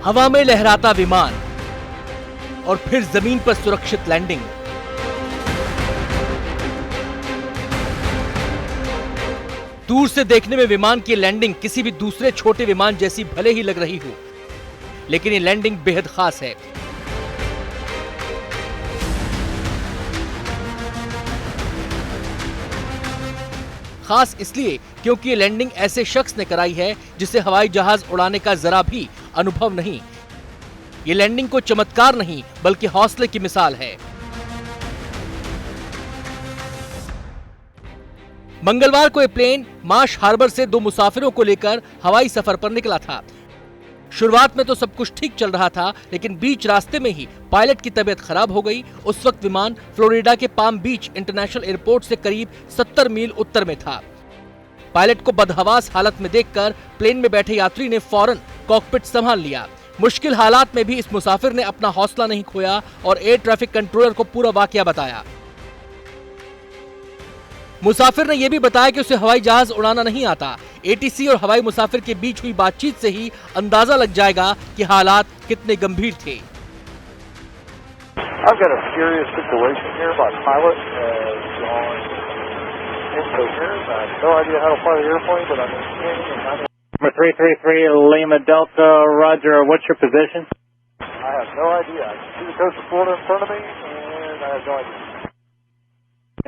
हवा में लहराता विमान और फिर जमीन पर सुरक्षित लैंडिंग। दूर से देखने में विमान की लैंडिंग किसी भी दूसरे छोटे विमान जैसी भले ही लग रही हो, लेकिन ये लैंडिंग बेहद खास है। खास इसलिए क्योंकि ये लैंडिंग ऐसे शख्स ने कराई है जिसे हवाई जहाज उड़ाने का जरा भी अनुभव नहीं। ये लैंडिंग को चमत्कार नहीं बल्कि हौसले की मिसाल है। मंगलवार को ये प्लेन मार्श हार्बर से 2 मुसाफिरों को लेकर हवाई सफर पर निकला था। शुरुआत में तो सब कुछ ठीक चल रहा था, लेकिन बीच रास्ते में ही पायलट की तबीयत खराब हो गई। उस वक्त विमान फ्लोरिडा के पाम बीच इंटरनेशनल एयरपोर्ट से करीब 70 मील उत्तर में था। पायलट को बदहवास हालत में देखकर प्लेन में बैठे यात्री ने फौरन कॉकपिट संभाल लिया। मुश्किल हालात में भी इस मुसाफिर ने अपना हौसला नहीं खोया और एयर ट्रैफिक कंट्रोलर को पूरा वाकया बताया। मुसाफिर ने यह भी बताया कि उसे हवाई जहाज उड़ाना नहीं आता। एटीसी और हवाई मुसाफिर के बीच हुई बातचीत से ही अंदाजा लग जाएगा कि हालात कितने गंभीर थे। Number 333 Lima Delta, Roger. What's your position? I have no idea. I can see the coast of Florida in front of me, and I have no idea.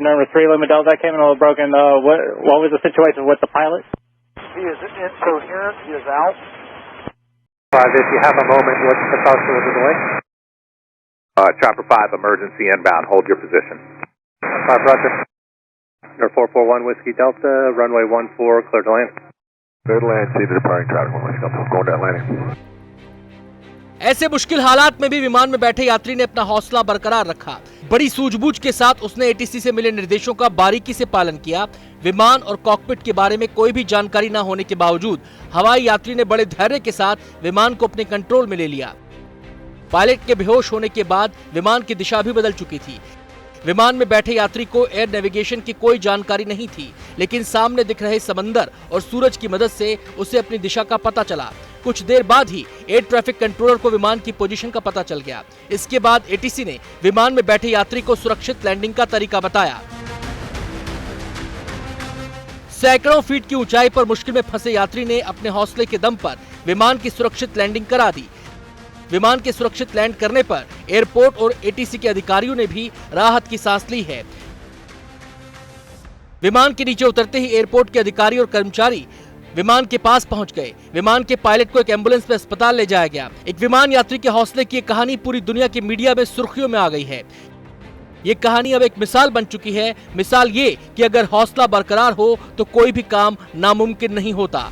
Number 3 Lima Delta, that came in a little broken. What was the situation with the pilot? He is incoherent. He is out. If you have a moment, what's the cause for the delay? Chopper 5, emergency inbound. Hold your position. 5, Roger. Number 441 Whiskey Delta, runway 14, clear to land. Clear to land, see the departing traffic. Going down landing. ऐसे मुश्किल हालात में भी विमान में बैठे यात्री ने अपना हौसला बरकरार रखा। बड़ी सूझबूझ के साथ उसने एटीसी से मिले निर्देशों का बारीकी से पालन किया। विमान और कॉकपिट के बारे में कोई भी जानकारी न होने के बावजूद हवाई यात्री ने बड़े धैर्य के साथ विमान को अपने कंट्रोल में ले लिया। पायलट के बेहोश होने के बाद विमान की दिशा भी बदल चुकी थी। विमान में बैठे यात्री को एयर नेविगेशन की कोई जानकारी नहीं थी, लेकिन सामने दिख रहे समंदर और सूरज की मदद से उसे अपनी दिशा का पता चला। कुछ देर बाद ही एयर ट्रैफिक कंट्रोलर को विमान की पोजीशन का पता चल गया। इसके बाद एटीसी ने विमान में बैठे यात्री को सुरक्षित लैंडिंग का तरीका बताया। सैकड़ों फीट की ऊंचाई पर मुश्किल में फंसे यात्री ने अपने हौसले के दम पर विमान की सुरक्षित लैंडिंग करा दी। विमान के सुरक्षित लैंड करने पर एयरपोर्ट और एटीसी के अधिकारियों ने भी राहत की सांस ली है। विमान के नीचे उतरते ही एयरपोर्ट के अधिकारी और कर्मचारी विमान के पास पहुंच गए। विमान के पायलट को एक एम्बुलेंस में अस्पताल ले जाया गया। एक विमान यात्री के हौसले की कहानी पूरी दुनिया के मीडिया में सुर्खियों में आ गई है। ये कहानी अब एक मिसाल बन चुकी है। मिसाल ये कि अगर हौसला बरकरार हो तो कोई भी काम नामुमकिन नहीं होता।